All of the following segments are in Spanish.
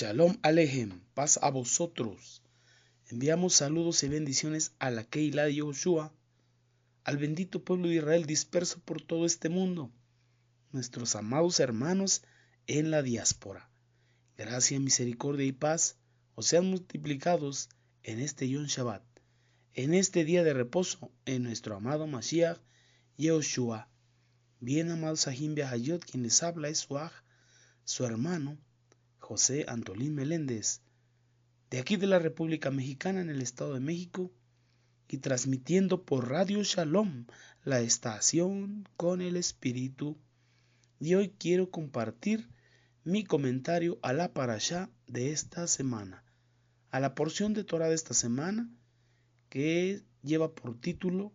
Shalom Alejem, paz a vosotros. Enviamos saludos y bendiciones a la Keilah de Yehoshua, al bendito pueblo de Israel disperso por todo este mundo, nuestros amados hermanos en la diáspora. Gracia, misericordia y paz os sean multiplicados en este Yom Shabbat, en este día de reposo, en nuestro amado Mashiach Yehoshua. Bien amados Ajim Behayot, quien les habla es su hermano José Antolín Meléndez, de aquí de la República Mexicana en el Estado de México, y transmitiendo por Radio Shalom, la estación con el Espíritu. Y hoy quiero compartir mi comentario a la parashá de esta semana, a la porción de Torah de esta semana, que lleva por título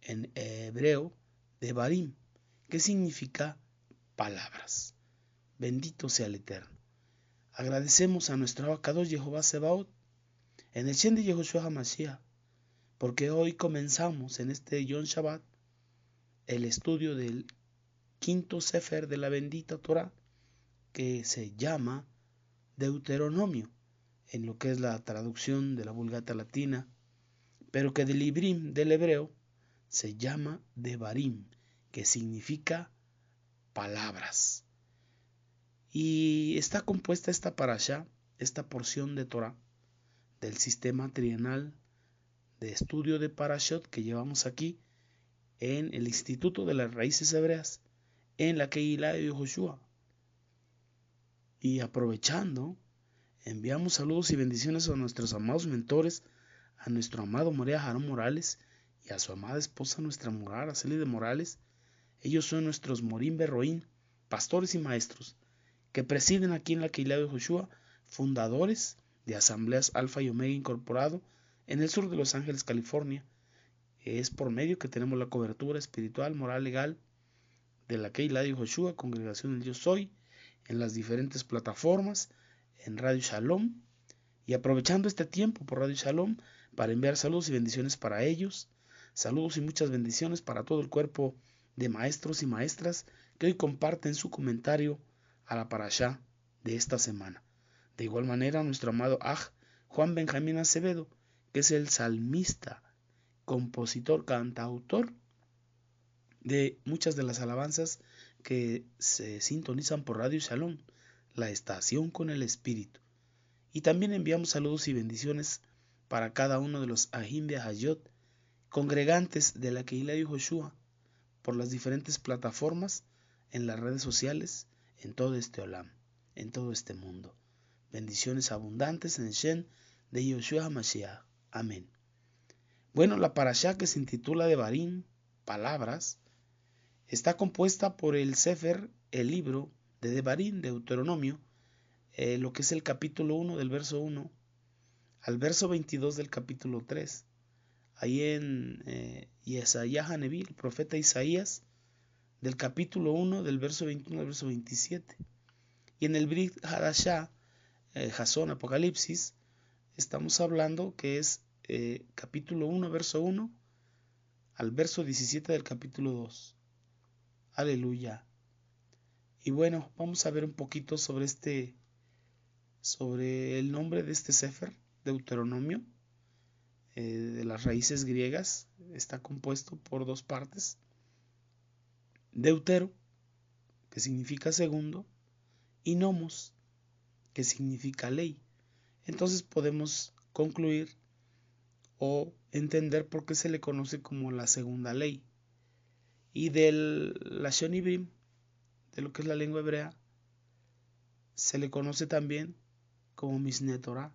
en hebreo Devarim, que significa palabras. Bendito sea el Eterno. Agradecemos a nuestro Abacados Jehová Sebaot en el Shen de Yehoshua HaMashiach, porque hoy comenzamos en este Yom Shabbat el estudio del quinto Sefer de la bendita Torah, que se llama Deuteronomio, en lo que es la traducción de la Vulgata Latina, pero que del Ibrim, del hebreo, se llama Devarim, que significa palabras. Y está compuesta esta parashá, esta porción de Torah, del sistema trienal de estudio de parashot que llevamos aquí en el Instituto de las Raíces Hebreas, en la Keilah de Yehoshua. Y aprovechando, enviamos saludos y bendiciones a nuestros amados mentores, a nuestro amado Morea Jarón Morales y a su amada esposa, nuestra Morá Araceli de Morales. Ellos son nuestros Morim Berroín, pastores y maestros, que presiden aquí en la Keilah de Yehoshua, fundadores de Asambleas Alfa y Omega Incorporado en el sur de Los Ángeles, California. Es por medio que tenemos la cobertura espiritual, moral, legal de la Keilah de Yehoshua, Congregación del Yo Soy, en las diferentes plataformas, en Radio Shalom, y aprovechando este tiempo por Radio Shalom para enviar saludos y bendiciones para ellos, saludos y muchas bendiciones para todo el cuerpo de maestros y maestras que hoy comparten su comentario a la parashá de esta semana. De igual manera, nuestro amado Juan Benjamín Acevedo, que es el salmista, compositor, cantautor de muchas de las alabanzas que se sintonizan por Radio Shalom, la estación con el Espíritu. Y también enviamos saludos y bendiciones para cada uno de los Ajim Behayot, congregantes de la Keilah de Yehoshua, por las diferentes plataformas, en las redes sociales, en todo este olam, en todo este mundo. Bendiciones abundantes en el Shen de Yehoshua HaMashiach. Amén. Bueno, la parashá, que se intitula Devarim, palabras, está compuesta por el Sefer, el libro de Devarim, Deuteronomio, lo que es el capítulo 1 del verso 1 al verso 22 del capítulo 3. Ahí en Yesayah Haneví, el profeta Isaías, del capítulo 1 del verso 21 al verso 27. Y en el Brit Hadashah, Jasón, Apocalipsis, estamos hablando que es capítulo 1, verso 1 al verso 17 del capítulo 2. Aleluya. Y bueno, vamos a ver un poquito sobre el nombre de este Sefer, Deuteronomio, de las raíces griegas. Está compuesto por dos partes. Deutero, que significa segundo, y nomos, que significa ley. Entonces podemos concluir o entender por qué se le conoce como la segunda ley. Y del Lashon Ibrim, de lo que es la lengua hebrea, se le conoce también como Misne Torah,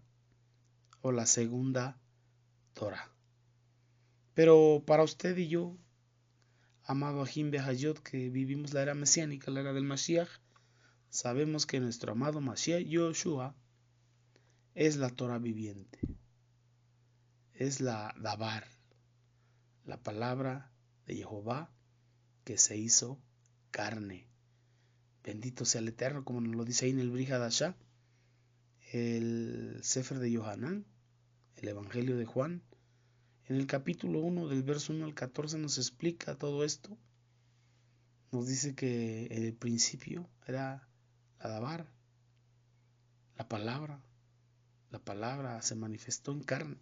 o la segunda Torah. Pero para usted y yo, amado Ajim Behayot, que vivimos la era mesiánica, la era del Mashiach, sabemos que nuestro amado Mashiach Yehoshua es la Torah viviente, es la Dabar, la palabra de Jehová que se hizo carne. Bendito sea el Eterno, como nos lo dice ahí en el Brit Hadashah, el Sefer de Yohanan, el Evangelio de Juan. En el capítulo 1, del verso 1 al 14, nos explica todo esto. Nos dice que en el principio era la Dabar, la palabra se manifestó en carne,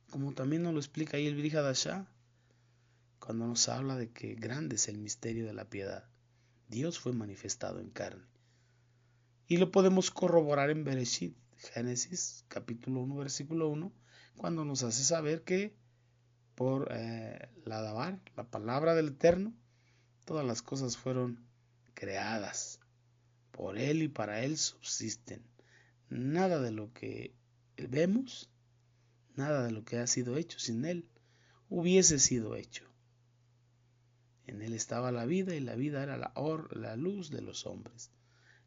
como también nos lo explica ahí el Brit Hadashah, cuando nos habla de que grande es el misterio de la piedad. Dios fue manifestado en carne. Y lo podemos corroborar en Bereshit, Génesis, capítulo 1, versículo 1, cuando nos hace saber que por la Dabar, la palabra del Eterno, todas las cosas fueron creadas. Por Él y para Él subsisten. Nada de lo que vemos, nada de lo que ha sido hecho sin Él, hubiese sido hecho. En Él estaba la vida y la vida era la luz de los hombres.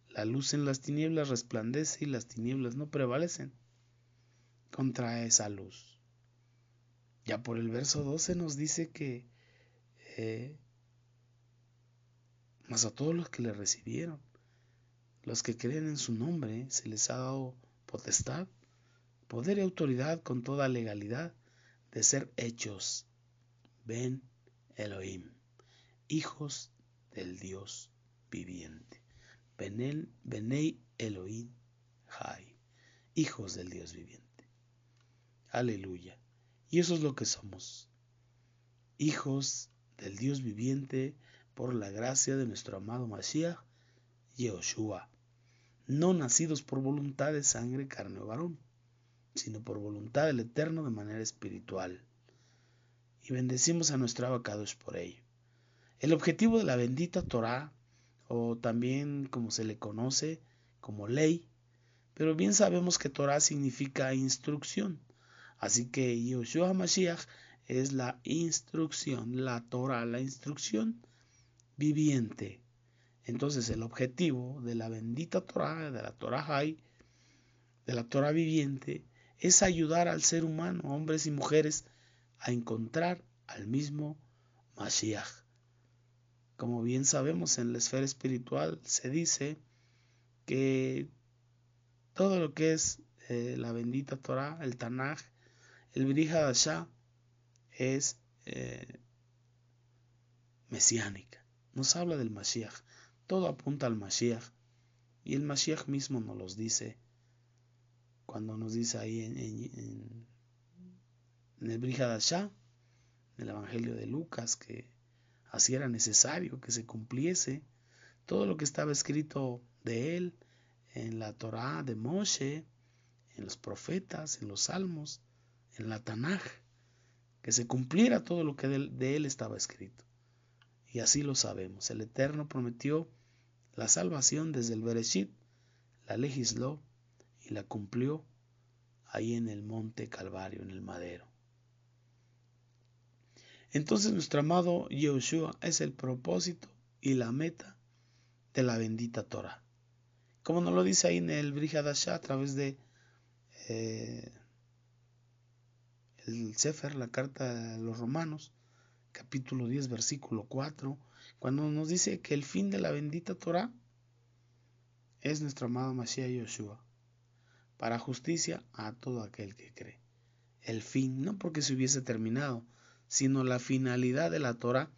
La luz en las tinieblas resplandece y las tinieblas no prevalecen contra esa luz. Ya por el verso 12 nos dice que mas a todos los que le recibieron, los que creen en su nombre, se les ha dado potestad, poder y autoridad con toda legalidad de ser hechos Ben Elohim, hijos del Dios viviente. Benei Elohim Jai, hijos del Dios viviente. Aleluya. Y eso es lo que somos, hijos del Dios viviente por la gracia de nuestro amado Mashiach Yehoshua, no nacidos por voluntad de sangre, carne o varón, sino por voluntad del Eterno de manera espiritual. Y bendecimos a nuestro Abacadosh por ello. El objetivo de la bendita Torah, o también como se le conoce como ley, pero bien sabemos que Torah significa instrucción. Así que Yehoshua Mashiach es la instrucción, la Torah, la instrucción viviente. Entonces el objetivo de la bendita Torah, de la Torah Jai, de la Torah viviente, es ayudar al ser humano, hombres y mujeres, a encontrar al mismo Mashiach. Como bien sabemos, en la esfera espiritual se dice que todo lo que es la bendita Torah, el Tanaj, el Brit Hadashah, es mesiánica. Nos habla del Mashiach. Todo apunta al Mashiach. Y el Mashiach mismo nos los dice cuando nos dice ahí en el Brit Hadashah, en el Evangelio de Lucas, que así era necesario que se cumpliese todo lo que estaba escrito de él en la Torá de Moshe, en los profetas, en los salmos, en la Tanaj, que se cumpliera todo lo que de él estaba escrito. Y así lo sabemos. El Eterno prometió la salvación desde el Bereshit, la legisló y la cumplió ahí en el monte Calvario, en el madero. Entonces nuestro amado Yehoshua es el propósito y la meta de la bendita Torah. Como nos lo dice ahí en el Brit Hadashah a través de el Sefer, la carta de los Romanos, capítulo 10, versículo 4, cuando nos dice que el fin de la bendita Torah es nuestro amado Mashiach Yehoshua, para justicia a todo aquel que cree. El fin, no porque se hubiese terminado, sino la finalidad de la Torah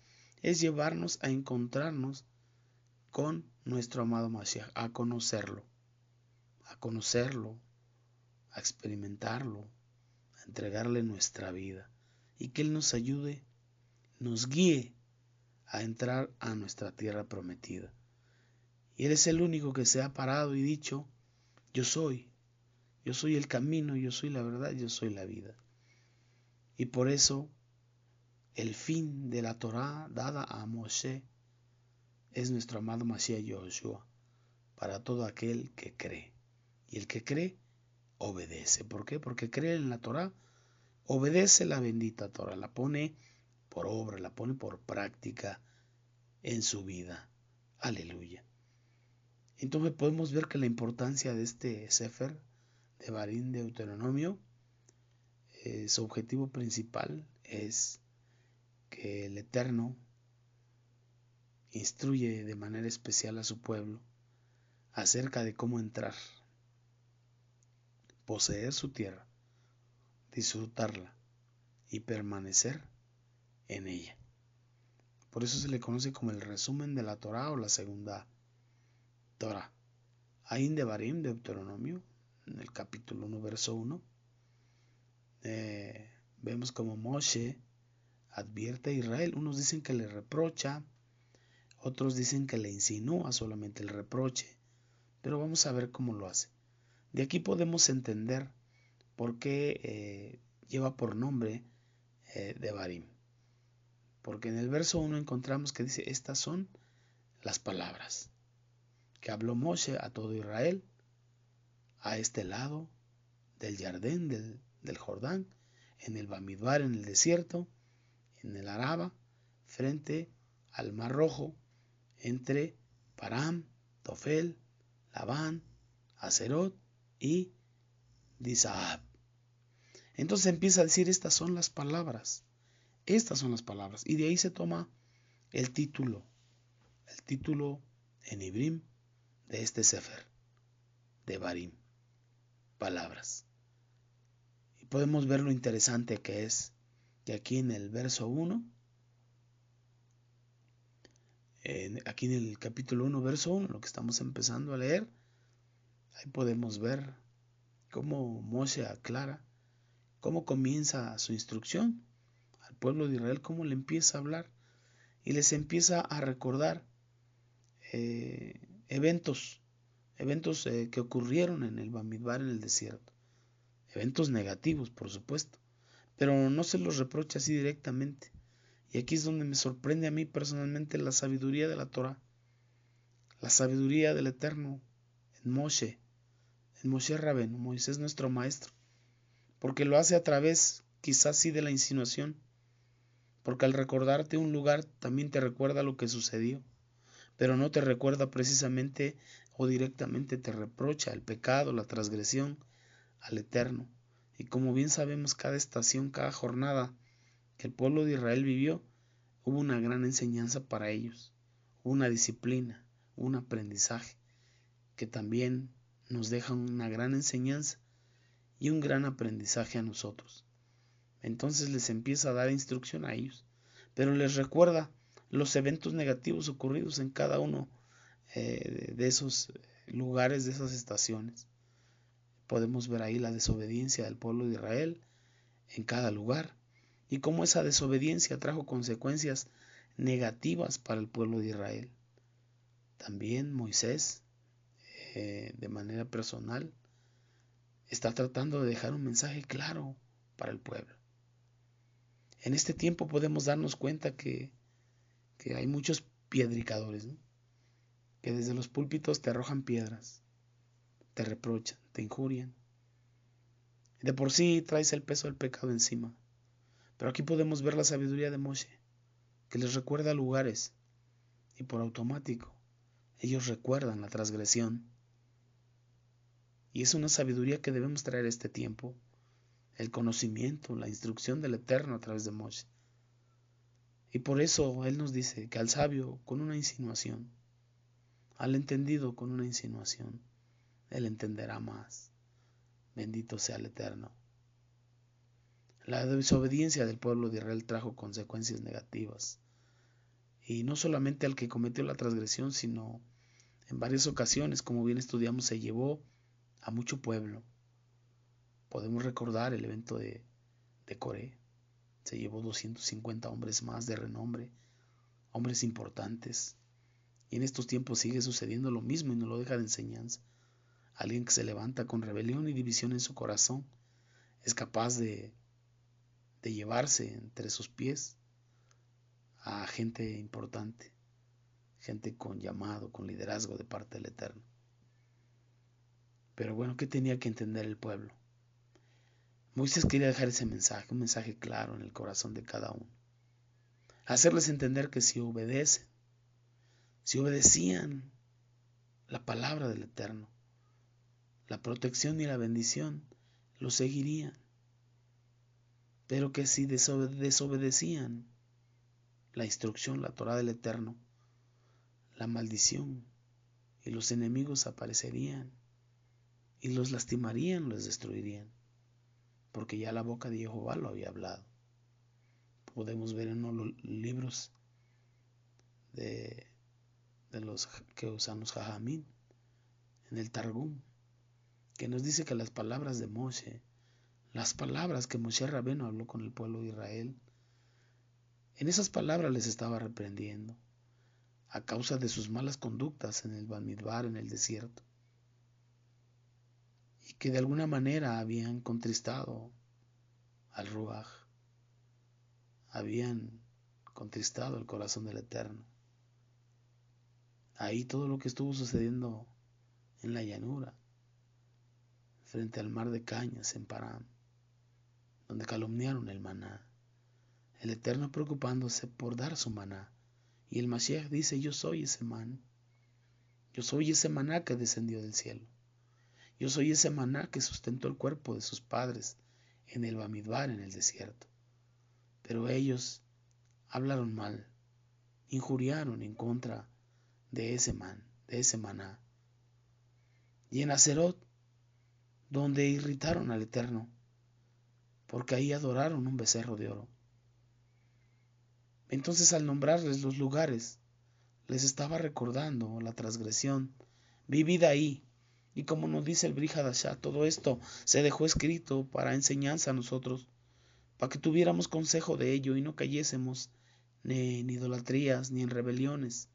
es llevarnos a encontrarnos con nuestro amado Mashiach, a conocerlo, a experimentarlo, a entregarle nuestra vida y que Él nos ayude, nos guíe a entrar a nuestra tierra prometida. Y Él es el único que se ha parado y dicho, yo soy el camino, yo soy la verdad, yo soy la vida. Y por eso el fin de la Torá dada a Moshe es nuestro amado Mashiach Yehoshua, para todo aquel que cree. Y el que cree, obedece. ¿Por qué? Porque cree en la Torá, obedece la bendita Torá, la pone por obra, la pone por práctica en su vida. Aleluya. Entonces podemos ver que la importancia de este Sefer, de Barín de Deuteronomio, su objetivo principal es que el Eterno instruye de manera especial a su pueblo acerca de cómo entrar, poseer su tierra, disfrutarla y permanecer en ella. Por eso se le conoce como el resumen de la Torá o la segunda Torá. Ahí en Devarim, Deuteronomio, en el capítulo 1, verso 1, vemos como Moshe advierte a Israel. Unos dicen que le reprocha, otros dicen que le insinúa solamente el reproche, pero vamos a ver cómo lo hace. De aquí podemos entender por qué lleva por nombre Devarim. Porque en el verso 1 encontramos que dice: estas son las palabras que habló Moshe a todo Israel a este lado del Jardín, del Jordán, en el Bamidbar, en el desierto, en el Araba, frente al Mar Rojo, entre Param, Tofel, Labán, Aserot y Disahab. Entonces empieza a decir: estas son las palabras, y de ahí se toma el título en Ibrim de este Sefer, Devarim, palabras. Y podemos ver lo interesante que es que aquí en el verso 1, aquí en el capítulo 1, verso 1, lo que estamos empezando a leer, ahí podemos ver cómo Moshe aclara, cómo comienza su instrucción al pueblo de Israel, cómo le empieza a hablar y les empieza a recordar eventos que ocurrieron en el Bamidbar, en el desierto. Eventos negativos, por supuesto, pero no se los reprocha así directamente. Y aquí es donde me sorprende a mí personalmente la sabiduría de la Torah, la sabiduría del Eterno en Moshe Rabenu, Moisés nuestro maestro, porque lo hace a través, quizás sí, de la insinuación, porque al recordarte un lugar también te recuerda lo que sucedió, pero no te recuerda precisamente o directamente te reprocha el pecado, la transgresión al Eterno. Y como bien sabemos, cada estación, cada jornada que el pueblo de Israel vivió, hubo una gran enseñanza para ellos, una disciplina, un aprendizaje que también nos deja una gran enseñanza y un gran aprendizaje a nosotros. Entonces les empieza a dar instrucción a ellos, pero les recuerda los eventos negativos ocurridos en cada uno de esos lugares, de esas estaciones. Podemos ver ahí la desobediencia del pueblo de Israel en cada lugar y cómo esa desobediencia trajo consecuencias negativas para el pueblo de Israel. También Moisés, de manera personal, está tratando de dejar un mensaje claro para el pueblo. En este tiempo podemos darnos cuenta que hay muchos piedricadores, ¿no? Que desde los púlpitos te arrojan piedras, te reprochan, te injurian. De por sí traes el peso del pecado encima. Pero aquí podemos ver la sabiduría de Moshe, que les recuerda lugares y por automático ellos recuerdan la transgresión. Y es una sabiduría que debemos traer a este tiempo, el conocimiento, la instrucción del Eterno a través de Moshe. Y por eso Él nos dice que al sabio con una insinuación, al entendido con una insinuación, Él entenderá más. Bendito sea el Eterno. La desobediencia del pueblo de Israel trajo consecuencias negativas. Y no solamente al que cometió la transgresión, sino en varias ocasiones, como bien estudiamos, se llevó a mucho pueblo. Podemos recordar el evento de Coré. Se llevó 250 hombres más de renombre, hombres importantes. Y en estos tiempos sigue sucediendo lo mismo y no lo deja de enseñanza. Alguien que se levanta con rebelión y división en su corazón es capaz de llevarse entre sus pies a gente importante, gente con llamado, con liderazgo de parte del Eterno. Pero bueno, ¿qué tenía que entender el pueblo? Moisés quería dejar ese mensaje, un mensaje claro en el corazón de cada uno. Hacerles entender que si obedecían la palabra del Eterno, la protección y la bendición los seguirían. Pero que si desobedecían la instrucción, la Torah del Eterno, la maldición y los enemigos aparecerían y los lastimarían, los destruirían, porque ya la boca de Jehová lo había hablado. Podemos ver en los libros de los que usan los Jajamín, en el Targum, que nos dice que las palabras de Moshe, las palabras que Moshe Rabeno habló con el pueblo de Israel, en esas palabras les estaba reprendiendo a causa de sus malas conductas en el Bamidbar, en el desierto, y que de alguna manera habían contristado al Ruach, habían contristado el corazón del Eterno. Ahí todo lo que estuvo sucediendo en la llanura, frente al mar de cañas en Param, donde calumniaron el maná, el Eterno preocupándose por dar su maná. Y el Mashiach dice: yo soy ese man, yo soy ese maná que descendió del cielo, yo soy ese maná que sustentó el cuerpo de sus padres en el Bamidbar, en el desierto. Pero ellos hablaron mal, injuriaron en contra de ese maná. Y en Acerot, donde irritaron al Eterno, porque ahí adoraron un becerro de oro. Entonces, al nombrarles los lugares, les estaba recordando la transgresión vivida ahí. Y como nos dice el Brit Hadashah, todo esto se dejó escrito para enseñanza a nosotros, para que tuviéramos consejo de ello y no cayésemos ni en idolatrías ni en rebeliones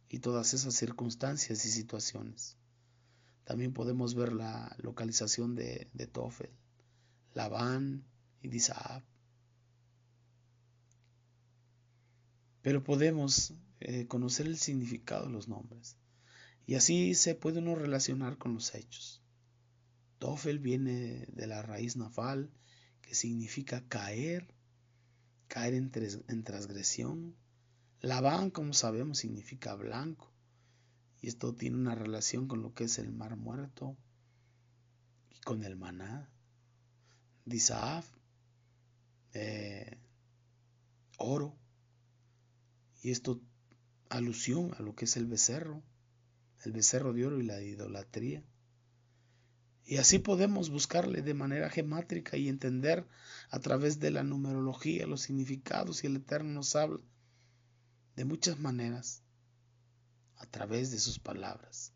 y todas esas circunstancias y situaciones. También podemos ver la localización de Tofel, Labán y Disab. Pero podemos conocer el significado de los nombres. Y así se puede uno relacionar con los hechos. Tofel viene de la raíz nafal, que significa caer en transgresión. Labán, como sabemos, significa blanco. Y esto tiene una relación con lo que es el mar muerto y con el maná. Disab, oro. Y esto alusión a lo que es el becerro de oro y la idolatría. Y así podemos buscarle de manera gemátrica y entender a través de la numerología los significados, y el Eterno nos habla de muchas maneras a través de sus palabras.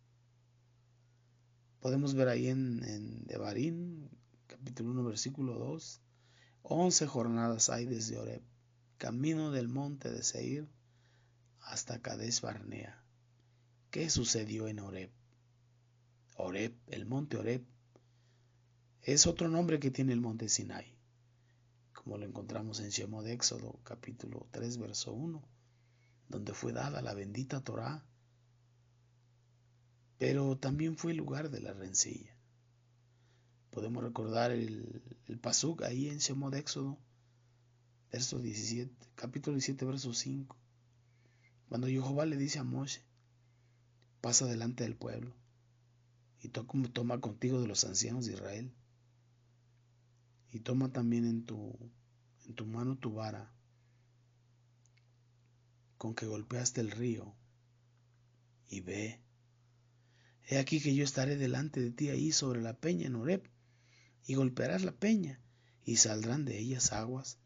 Podemos ver ahí en Devarim, capítulo 1, versículo 2, 11 jornadas hay desde Oreb, camino del monte de Seir, hasta Kadesh Barnea. ¿Qué sucedió en Oreb? Oreb, el monte Oreb, es otro nombre que tiene el monte Sinai, como lo encontramos en Shemot de Éxodo, capítulo 3, verso 1, donde fue dada la bendita Torá, pero también fue el lugar de la rencilla. Podemos recordar el pasuk ahí en Shemot de Éxodo, verso 17, capítulo 17, verso 5, cuando Jehová le dice a Moshe: pasa delante del pueblo y toma contigo de los ancianos de Israel, y toma también en tu mano tu vara con que golpeaste el río, y ve, he aquí que yo estaré delante de ti ahí sobre la peña en Oreb, y golpearás la peña, y saldrán de ellas aguas,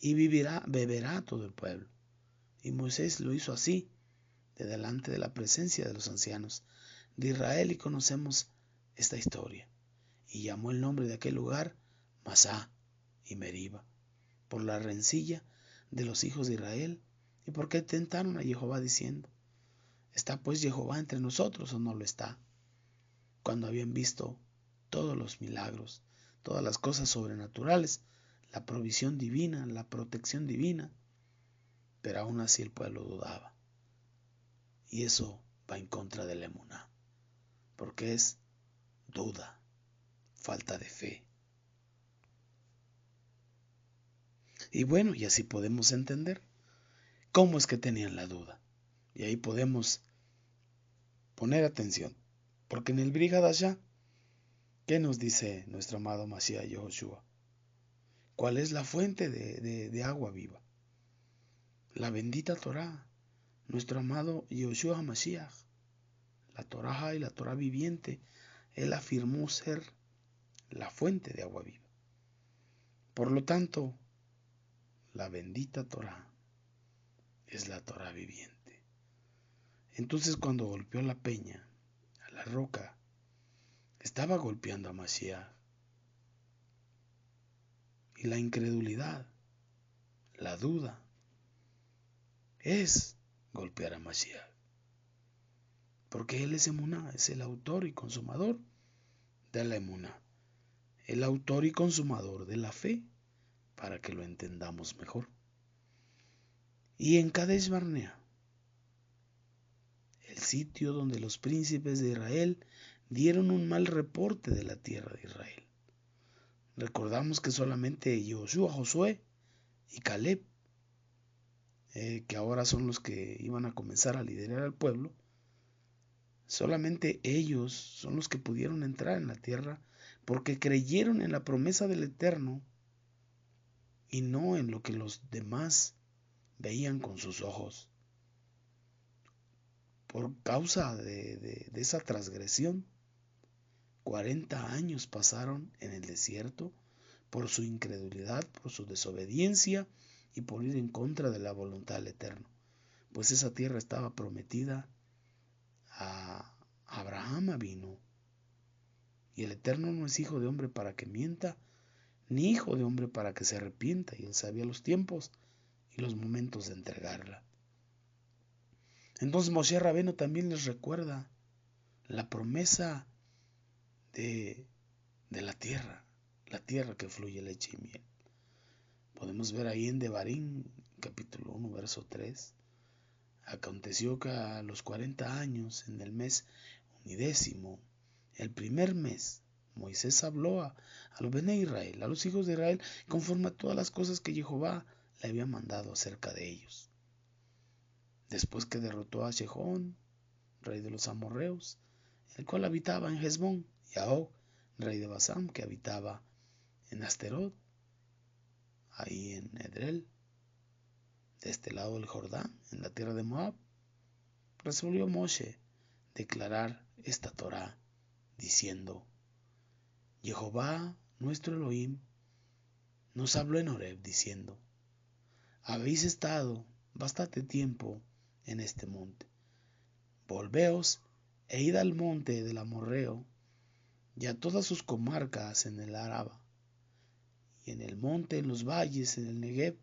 y beberá todo el pueblo. Y Moisés lo hizo así, de delante de la presencia de los ancianos de Israel, y conocemos esta historia. Y llamó el nombre de aquel lugar Masá y Meriba, por la rencilla de los hijos de Israel, y porque tentaron a Jehová diciendo: ¿está pues Jehová entre nosotros o no lo está? Cuando habían visto todos los milagros, todas las cosas sobrenaturales, la provisión divina, la protección divina, pero aún así el pueblo dudaba. Y eso va en contra de la emuná, porque es duda, falta de fe. Y bueno, y así podemos entender cómo es que tenían la duda. Y ahí podemos poner atención, porque en el Brit Hadashah, ¿qué nos dice nuestro amado Mashiach Yahushua? ¿Cuál es la fuente de agua viva? La bendita Torá, nuestro amado Yahushua Mashiach, la Torá y la Torá viviente. Él afirmó ser la fuente de agua viva. Por lo tanto, la bendita Torá es la Torá viviente. Entonces, cuando golpeó la peña, la roca, estaba golpeando a Mashiach. Y la incredulidad, la duda, es golpear a Mashiach. Porque Él es Emuná, es el autor y consumador de la Emuná. El autor y consumador de la fe, para que lo entendamos mejor. Y en Kadesh Barnea, el sitio donde los príncipes de Israel dieron un mal reporte de la tierra de Israel. Recordamos que solamente Josué, Josué y Caleb, que ahora son los que iban a comenzar a liderar al pueblo, solamente ellos son los que pudieron entrar en la tierra porque creyeron en la promesa del Eterno y no en lo que los demás veían con sus ojos. Por causa de esa transgresión, 40 años pasaron en el desierto por su incredulidad, por su desobediencia y por ir en contra de la voluntad del Eterno. Pues esa tierra estaba prometida a Abraham Avinu. Y el Eterno no es hijo de hombre para que mienta, ni hijo de hombre para que se arrepienta. Y Él sabía los tiempos y los momentos de entregarla. Entonces Moshe Rabeno también les recuerda la promesa de la tierra que fluye leche y miel. Podemos ver ahí en Devarim, capítulo 1, verso 3. Aconteció que a los 40 años, en el mes 11, el primer mes, Moisés habló a los Bene Israel, a los hijos de Israel, conforme a todas las cosas que Jehová le había mandado acerca de ellos. Después que derrotó a Sejón, rey de los amorreos, el cual habitaba en Hesbón, y a Og, rey de Basán, que habitaba en Asterot, ahí en Edrel, de este lado del Jordán, en la tierra de Moab, resolvió Moshe declarar esta Torá, diciendo: Jehová, nuestro Elohim, nos habló en Horeb, diciendo: habéis estado bastante tiempo en este monte. Volveos e id al monte del Amorreo y a todas sus comarcas en el Araba, y en el monte, en los valles, en el Negev,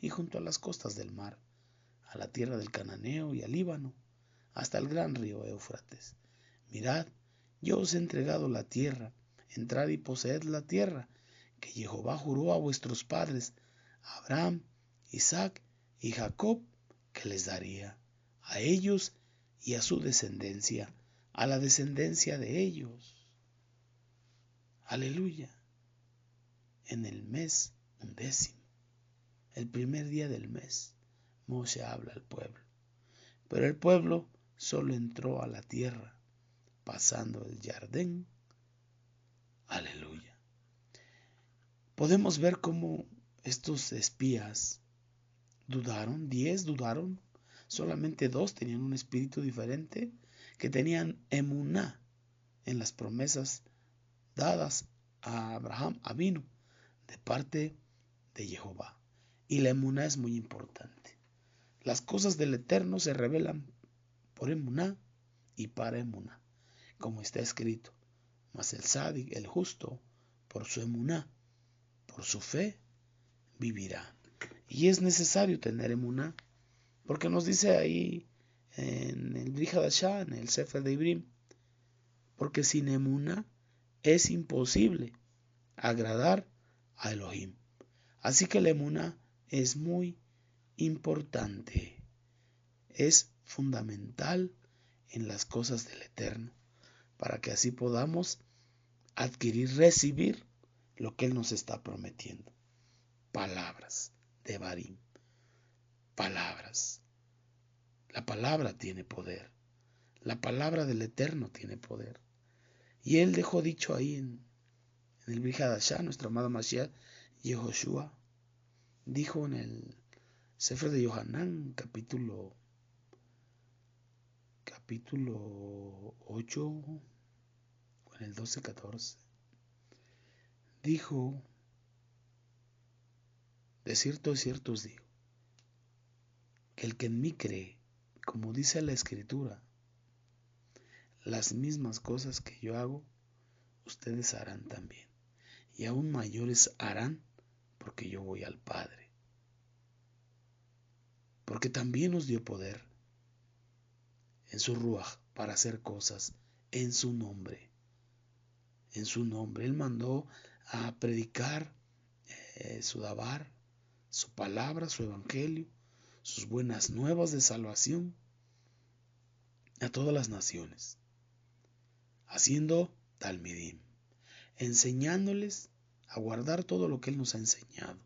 y junto a las costas del mar, a la tierra del Cananeo y al Líbano, hasta el gran río Éufrates. Mirad, yo os he entregado la tierra, entrad y poseed la tierra, que Jehová juró a vuestros padres, a Abraham, Isaac y Jacob, que les daría, a ellos y a su descendencia, a la descendencia de ellos. Aleluya. En el mes 11, el primer día del mes, Moshe habla al pueblo. Pero el pueblo solo entró a la tierra, pasando el Jardín. Aleluya. Podemos ver cómo estos espías dudaron, 10 dudaron, solamente 2 tenían un espíritu diferente, que tenían emuná en las promesas dadas a Abraham Avinu de parte de Jehová. Y la emuná es muy importante. Las cosas del Eterno se revelan por emuná y para emuná, como está escrito: mas el sádic, el justo, por su emuná, por su fe, vivirá. Y es necesario tener emuná, porque nos dice ahí en el Brit Hadashah, en el Sefer de Ibrim, porque sin emuná es imposible agradar a Elohim. Así que la emuná es muy importante, es fundamental en las cosas del Eterno, para que así podamos adquirir, recibir lo que Él nos está prometiendo. Palabras de Barim, palabras. La palabra tiene poder, la palabra del Eterno tiene poder. Y Él dejó dicho ahí en el Brit Hadashah, nuestro amado Mashiach, Yehoshua, dijo en el Sefer de Yohanan, capítulo 8, en el 12-14, dijo: de cierto os digo, que el que en mí cree, como dice la Escritura, las mismas cosas que yo hago, ustedes harán también. Y aún mayores harán, porque yo voy al Padre. Porque también nos dio poder en su Ruaj para hacer cosas en su nombre. En su nombre. Él mandó a predicar su Dabar, su palabra, su evangelio, sus buenas nuevas de salvación a todas las naciones, haciendo talmidim, enseñándoles a guardar todo lo que Él nos ha enseñado.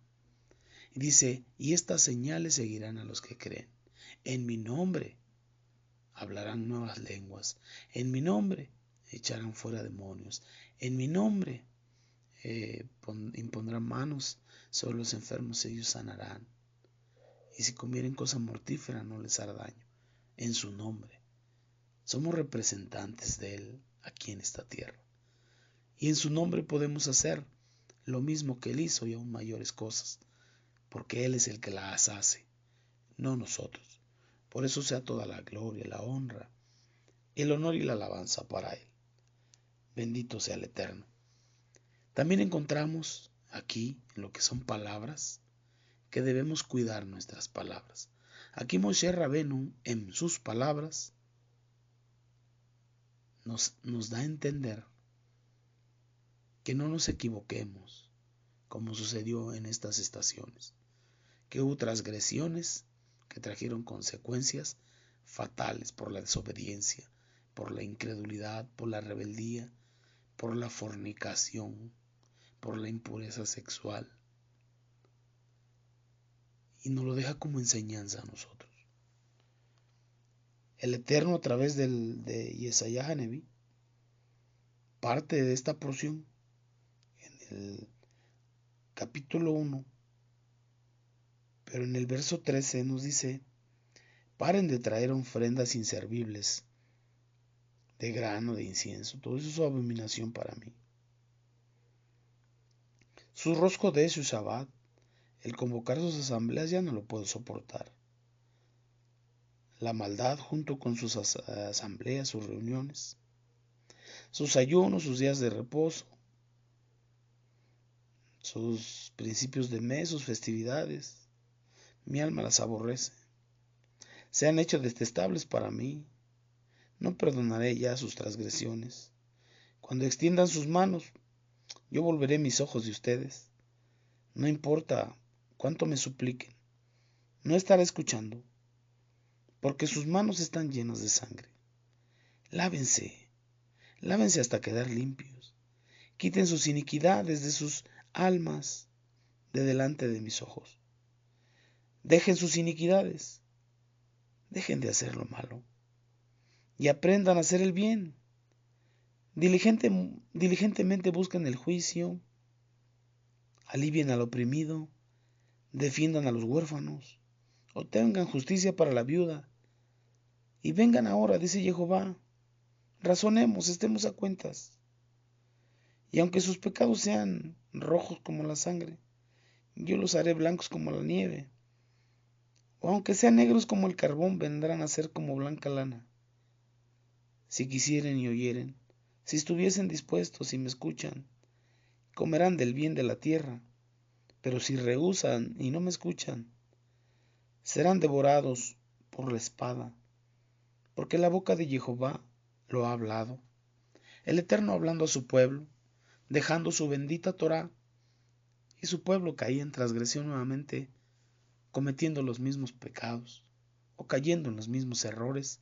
Y dice, y estas señales seguirán a los que creen. En mi nombre hablarán nuevas lenguas. En mi nombre echarán fuera demonios. En mi nombre impondrán manos sobre los enfermos, ellos sanarán. Y si comieren cosa mortífera no les hará daño. En su nombre. Somos representantes de Él aquí en esta tierra. Y en su nombre podemos hacer lo mismo que Él hizo y aún mayores cosas. Porque Él es el que las hace, no nosotros. Por eso sea toda la gloria, la honra, el honor y la alabanza para Él. Bendito sea el Eterno. También encontramos aquí, en lo que son palabras, que debemos cuidar nuestras palabras. Aquí Moshe Rabenu, en sus palabras, nos da a entender que no nos equivoquemos, como sucedió en estas estaciones, que hubo transgresiones que trajeron consecuencias fatales por la desobediencia, por la incredulidad, por la rebeldía, por la fornicación, por la impureza sexual. Y nos lo deja como enseñanza a nosotros. El Eterno, a través de Yesaya Haneví, parte de esta porción en el capítulo 1, pero en el verso 13 nos dice: paren de traer ofrendas inservibles de grano, de incienso, todo eso es abominación para mí. Su rosco de su Shabbat, el convocar sus asambleas, ya no lo puedo soportar. La maldad junto con sus asambleas, sus reuniones, sus ayunos, sus días de reposo, sus principios de mes, sus festividades, mi alma las aborrece. Se han hecho detestables para mí. No perdonaré ya sus transgresiones. Cuando extiendan sus manos, yo volveré mis ojos de ustedes. No importa cuánto me supliquen, no estaré escuchando, porque sus manos están llenas de sangre. Lávense, lávense hasta quedar limpios. Quiten sus iniquidades de sus almas de delante de mis ojos. Dejen sus iniquidades, dejen de hacer lo malo y aprendan a hacer el bien. Diligentemente busquen el juicio, alivien al oprimido, defiendan a los huérfanos, obtengan justicia para la viuda. Y vengan ahora, dice Jehová, razonemos, estemos a cuentas. Y aunque sus pecados sean rojos como la sangre, yo los haré blancos como la nieve. O aunque sean negros como el carbón, vendrán a ser como blanca lana. Si quisieren y oyeren, si estuviesen dispuestos y me escuchan, comerán del bien de la tierra. Pero si rehúsan y no me escuchan, serán devorados por la espada, porque la boca de Jehová lo ha hablado. El Eterno hablando a su pueblo, dejando su bendita Torá, y su pueblo caía en transgresión nuevamente, cometiendo los mismos pecados o cayendo en los mismos errores.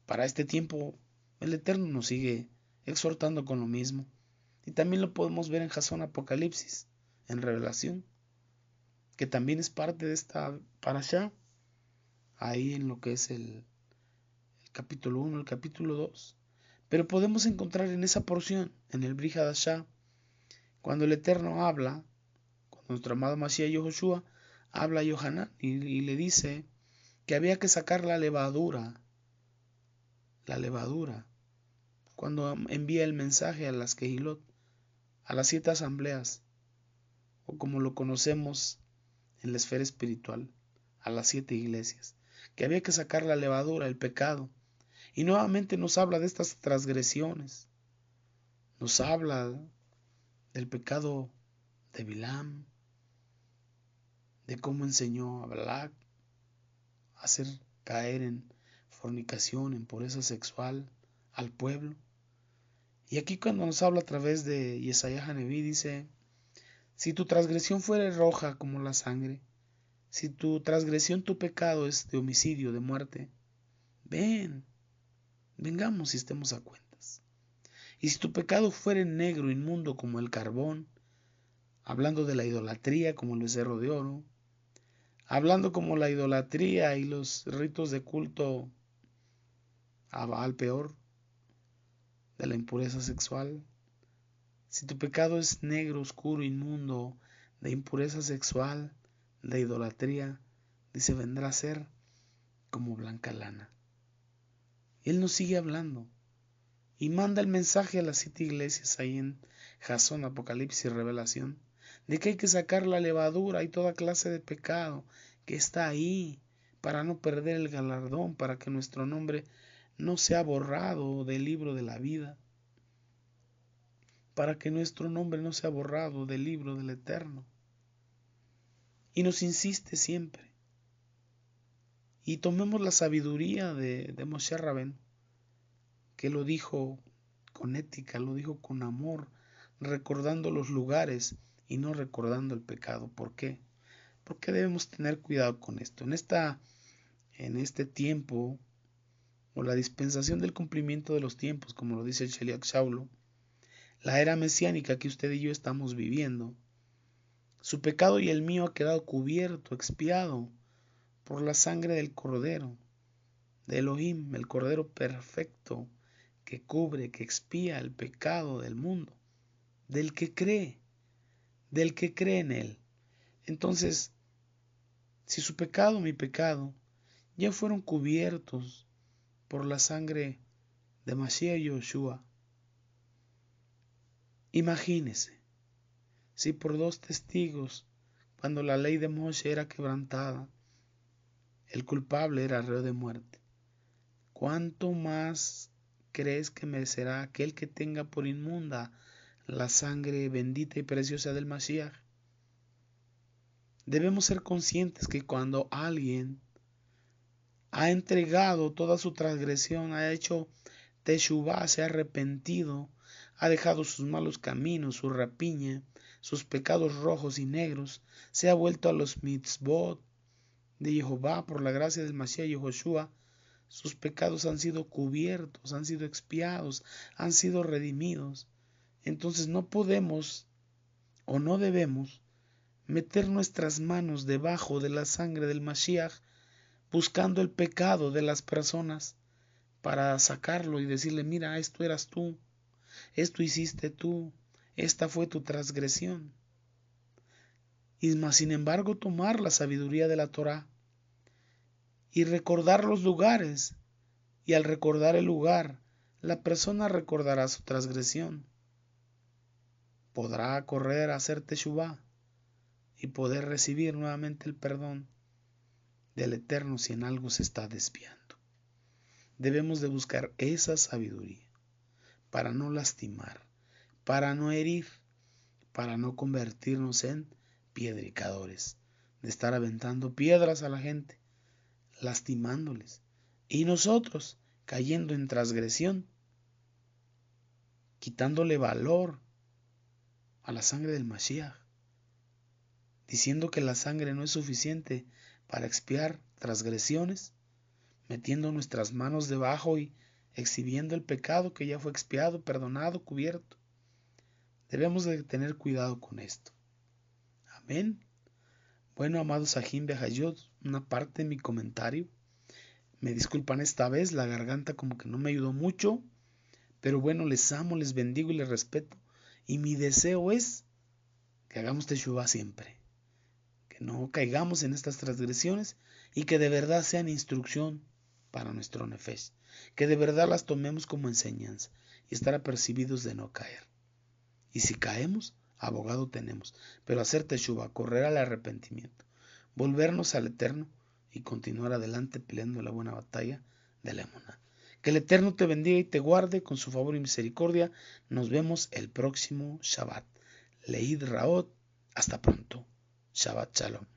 Para este tiempo, el Eterno nos sigue exhortando con lo mismo, y también lo podemos ver en Jasón Apocalipsis, en Revelación, que también es parte de esta parashá, ahí en lo que es el capítulo 1, el capítulo 2. Pero podemos encontrar en esa porción, en el Bri Hadashah, cuando el Eterno habla, cuando nuestro amado Mashiach Yehoshua habla a Yohanan y le dice que había que sacar la levadura, cuando envía el mensaje a las Kehilot, a las 7 asambleas, o como lo conocemos en la esfera espiritual, a las 7 iglesias, que había que sacar la levadura, el pecado, Y nuevamente nos habla de estas transgresiones. Nos habla del pecado de Bilam, de cómo enseñó a Balac a hacer caer en fornicación, en pureza sexual al pueblo. Y aquí cuando nos habla a través de Yesaya Haneví dice, si tu transgresión fuere roja como la sangre, si tu transgresión, tu pecado es de homicidio, de muerte, vengamos y estemos a cuentas. Y si tu pecado fuere negro, inmundo como el carbón, hablando de la idolatría como el becerro de oro, hablando como la idolatría y los ritos de culto a Baal peor, de la impureza sexual, si tu pecado es negro, oscuro, inmundo, de impureza sexual, de idolatría, dice, vendrá a ser como blanca lana. Y Él nos sigue hablando y manda el mensaje a las 7 iglesias ahí en Jasón, Apocalipsis y Revelación, de que hay que sacar la levadura y toda clase de pecado que está ahí para no perder el galardón, para que nuestro nombre no sea borrado del libro de la vida, para que nuestro nombre no sea borrado del libro del Eterno. Y nos insiste siempre. Y tomemos la sabiduría de Moshe Rabén, que lo dijo con ética, lo dijo con amor, recordando los lugares y no recordando el pecado. ¿Por qué? Porque debemos tener cuidado con esto. En este tiempo, o la dispensación del cumplimiento de los tiempos, como lo dice el Sheliach Shaulo, la era mesiánica que usted y yo estamos viviendo, su pecado y el mío ha quedado cubierto, expiado por la sangre del Cordero, de Elohim, el Cordero perfecto, que cubre, que expía el pecado del mundo, del que cree en Él. Entonces, si su pecado, mi pecado, ya fueron cubiertos por la sangre de Mashiach y Yoshua, imagínese, si por 2 testigos, cuando la ley de Moshe era quebrantada, el culpable era reo de muerte, ¿cuánto más crees que merecerá aquel que tenga por inmunda la sangre bendita y preciosa del Mashiach? Debemos ser conscientes que cuando alguien ha entregado toda su transgresión, ha hecho teshuvá, se ha arrepentido, ha dejado sus malos caminos, su rapiña, sus pecados rojos y negros, se ha vuelto a los mitzvot de Jehová por la gracia del Mashiach Yehoshua, sus pecados han sido cubiertos, han sido expiados, han sido redimidos. Entonces no podemos o no debemos meter nuestras manos debajo de la sangre del Mashiach buscando el pecado de las personas para sacarlo y decirle, mira, esto eras tú, esto hiciste tú, esta fue tu transgresión. Y más sin embargo tomar la sabiduría de la Torá y recordar los lugares, y al recordar el lugar, la persona recordará su transgresión, podrá correr a hacer teshuvá y poder recibir nuevamente el perdón del Eterno si en algo se está desviando. Debemos de buscar esa sabiduría para no lastimar, para no herir, para no convertirnos en piedricadores, de estar aventando piedras a la gente, lastimándoles, y nosotros cayendo en transgresión, quitándole valor a la sangre del Mashiach, diciendo que la sangre no es suficiente para expiar transgresiones, metiendo nuestras manos debajo y exhibiendo el pecado que ya fue expiado, perdonado, cubierto. Debemos de tener cuidado con esto. Amén. Bueno, amados Ajim Behayot, una parte de mi comentario. Me disculpan esta vez, la garganta como que no me ayudó mucho, pero bueno, les amo, les bendigo y les respeto. Y mi deseo es que hagamos teshuvá siempre, que no caigamos en estas transgresiones y que de verdad sean instrucción para nuestro nefesh, que de verdad las tomemos como enseñanza y estar apercibidos de no caer. Y si caemos, abogado tenemos, pero hacer teshuvá, correr al arrepentimiento, volvernos al Eterno y continuar adelante peleando la buena batalla de la emuná. Que el Eterno te bendiga y te guarde con su favor y misericordia. Nos vemos el próximo Shabbat. Leid Raot. Hasta pronto. Shabbat Shalom.